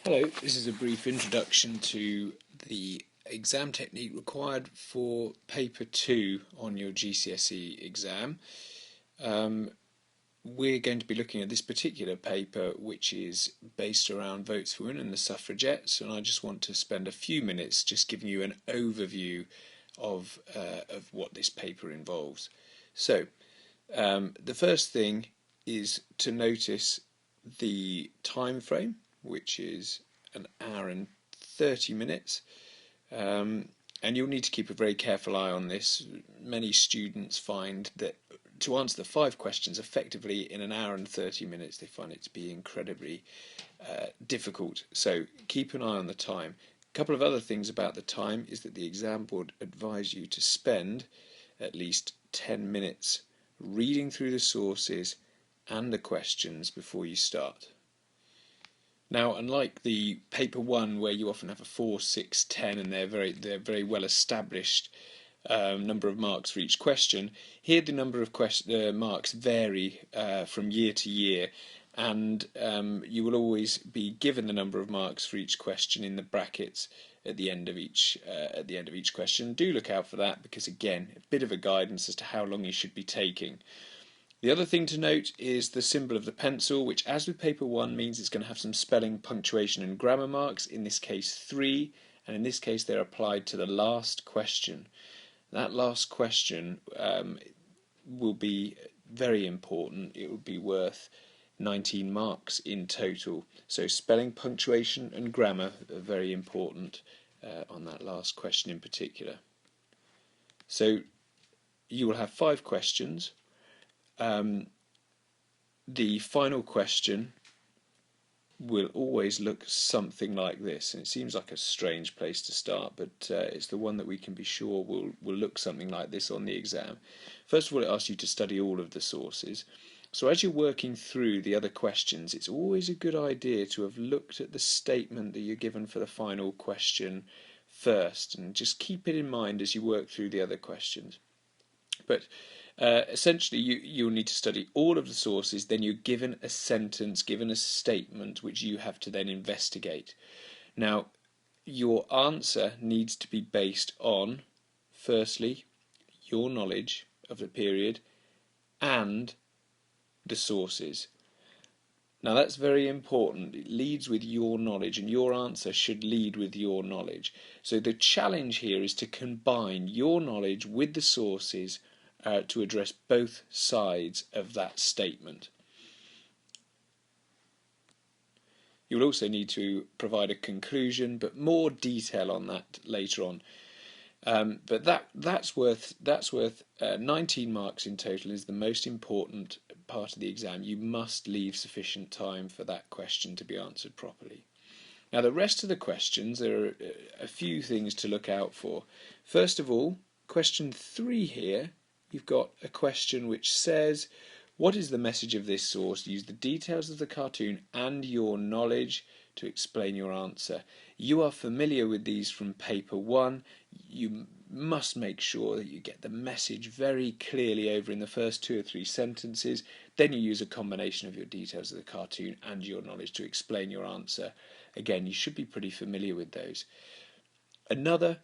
Hello, this is a brief introduction to the exam technique required for paper 2 on your GCSE exam. We're going to be looking at this particular paper, which is based around Votes for Women and the suffragettes, and I just want to spend a few minutes just giving you an overview of what this paper involves. So, the first thing is to notice the time frame, which is an hour and 30 minutes. And you'll need to keep a very careful eye on this. Many students find that to answer the 5 questions effectively in an hour and 30 minutes, they find it to be incredibly difficult. So keep an eye on the time. A couple of other things about the time is that the exam board advise you to spend at least 10 minutes reading through the sources and the questions before you start. Now, unlike the paper 1 where you often have a 4, 6, 10 and they're very well established number of marks for each question, here the number of marks vary from year to year, and you will always be given the number of marks for each question in the brackets at the end of each question. Do look out for that, because again, a bit of a guidance as to how long you should be taking. The other thing to note is the symbol of the pencil, which, as with paper 1, means it's going to have some spelling, punctuation and grammar marks, in this case 3, and in this case they're applied to the last question. That last question will be very important. It will be worth 19 marks in total. So spelling, punctuation and grammar are very important on that last question in particular. So you will have 5 questions. The final question will always look something like this, and it seems like a strange place to start, but it's the one that we can be sure will look something like this on the exam. First of all, it asks you to study all of the sources. So as you're working through the other questions, it's always a good idea to have looked at the statement that you're given for the final question first, and just keep it in mind as you work through the other questions. But essentially, you'll need to study all of the sources, then you're given a sentence, given a statement, which you have to then investigate. Now, your answer needs to be based on, firstly, your knowledge of the period and the sources. Now, that's very important. It leads with your knowledge, and your answer should lead with your knowledge. So the challenge here is to combine your knowledge with the sources to address both sides of that statement. You will also need to provide a conclusion, but more detail on that later on. But that's worth 19 marks in total. Is the most important part of the exam. You must leave sufficient time for that question to be answered properly. Now, the rest of the questions, there are a few things to look out for. First of all, question 3 here, you've got a question which says, what is the message of this source? Use the details of the cartoon and your knowledge to explain your answer. You are familiar with these from paper 1. You must make sure that you get the message very clearly over in the first 2 or 3 sentences. Then you use a combination of your details of the cartoon and your knowledge to explain your answer. Again, you should be pretty familiar with those. Another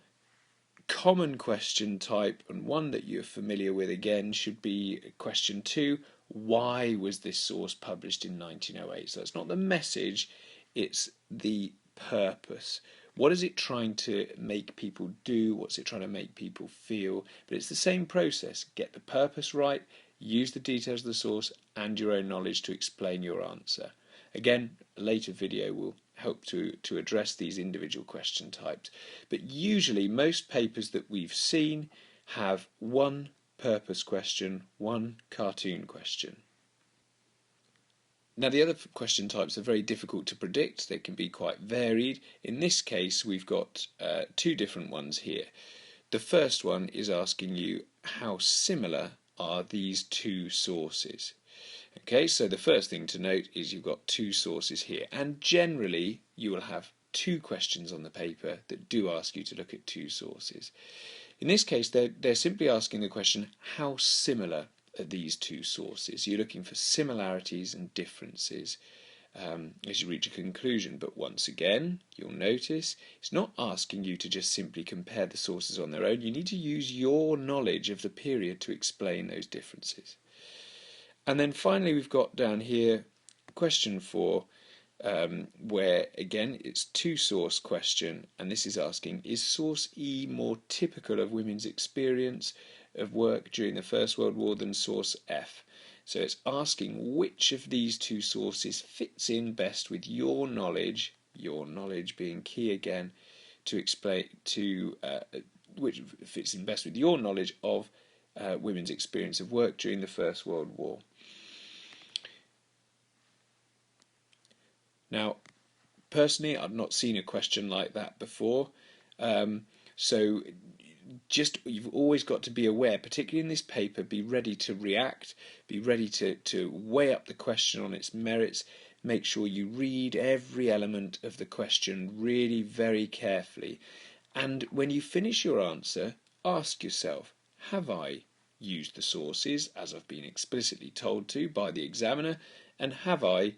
common question type, and one that you're familiar with again, should be question 2. Why was this source published in 1908? So it's not the message, it's the purpose. What is it trying to make people do? What's it trying to make people feel? But it's the same process. Get the purpose right, use the details of the source and your own knowledge to explain your answer. Again, a later video will help to address these individual question types. But usually most papers that we've seen have one purpose question, one cartoon question. Now, the other question types are very difficult to predict. They can be quite varied. In this case, we've got 2 different ones here. The first one is asking you, how similar are these 2 sources? Okay, so the first thing to note is you've got 2 sources here, and generally you will have 2 questions on the paper that do ask you to look at 2 sources. In this case, they're simply asking the question, how similar are these 2 sources? You're looking for similarities and differences as you reach a conclusion. But once again, you'll notice it's not asking you to just simply compare the sources on their own. You need to use your knowledge of the period to explain those differences. And then finally, we've got down here question 4, where again it's two source question, and this is asking, is source E more typical of women's experience of work during the First World War than source F? So it's asking which of these two sources fits in best with your knowledge being key again, to explain which fits in best with your knowledge of women's experience of work during the First World War. Now, personally, I've not seen a question like that before, so you've always got to be aware, particularly in this paper, be ready to react, be ready to weigh up the question on its merits, make sure you read every element of the question really very carefully, and when you finish your answer, ask yourself, have I used the sources as I've been explicitly told to by the examiner, and have I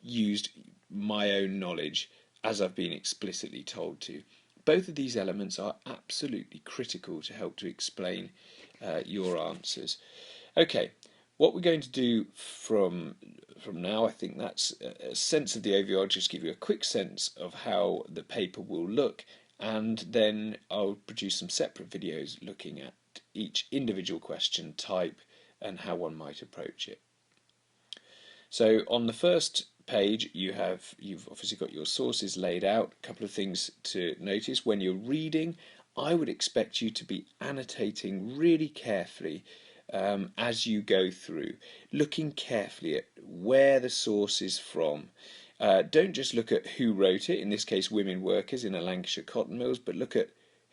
used my own knowledge as I've been explicitly told to? Both of these elements are absolutely critical to help to explain your answers. Okay, what we're going to do from now, I think that's a sense of the overview. I'll just give you a quick sense of how the paper will look, and then I'll produce some separate videos looking at each individual question type and how one might approach it. So on the first page, you've obviously got your sources laid out. A couple of things to notice: when you're reading, I would expect you to be annotating really carefully as you go through, looking carefully at where the source is from. Don't just look at who wrote it, in this case women workers in a Lancashire cotton mills, but look at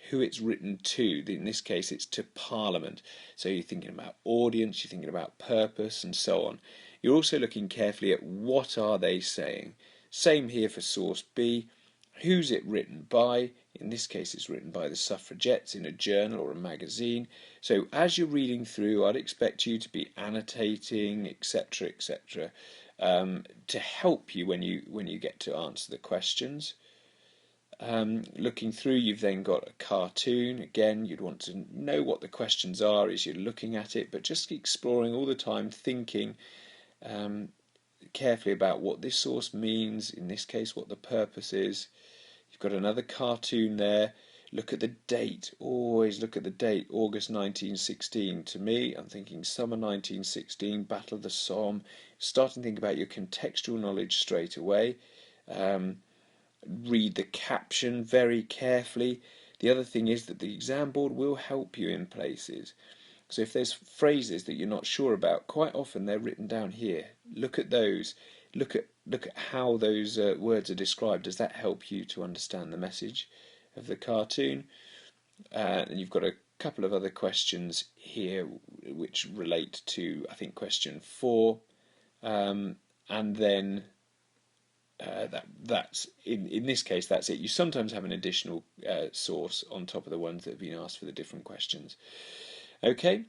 who it's written to. In this case it's to Parliament, so you're thinking about audience, you're thinking about purpose, and so on. You're also looking carefully at what are they saying. Same here for source B. Who's it written by? In this case it's written by the suffragettes in a journal or a magazine. So as you're reading through, I'd expect you to be annotating, etc., etc., to help you when you get to answer the questions. Looking through, you've then got a cartoon. Again, you'd want to know what the questions are as you're looking at it, but just exploring all the time, thinking carefully about what this source means, in this case what the purpose is. You've got another cartoon there. Look at the date, always look at the date, August 1916. To me, I'm thinking summer 1916, Battle of the Somme. Start to think about your contextual knowledge straight away. Read the caption very carefully. The other thing is that the exam board will help you in places. So if there's phrases that you're not sure about, quite often they're written down here. Look at those. Look at how those words are described. Does that help you to understand the message of the cartoon? And you've got a couple of other questions here which relate to, I think, question 4, and then that's in this case that's it. You sometimes have an additional source on top of the ones that have been asked for the different questions. Okay,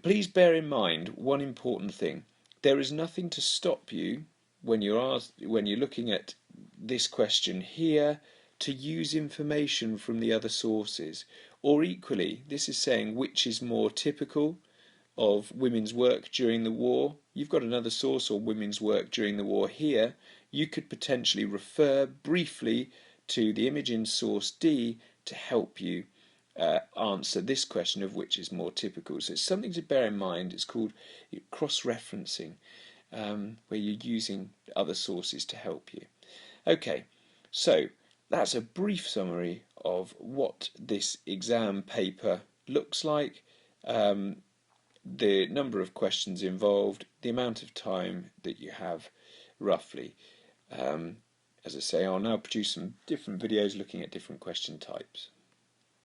please bear in mind one important thing: there is nothing to stop you when you're looking at this question here to use information from the other sources. Or equally, this is saying which is more typical of women's work during the war. You've got another source, or women's work during the war here. You could potentially refer briefly to the image in source D to help you answer this question of which is more typical. So it's something to bear in mind. It's called cross-referencing, where you're using other sources to help you. Okay, so that's a brief summary of what this exam paper looks like, the number of questions involved, the amount of time that you have roughly. As I say, I'll now produce some different videos looking at different question types.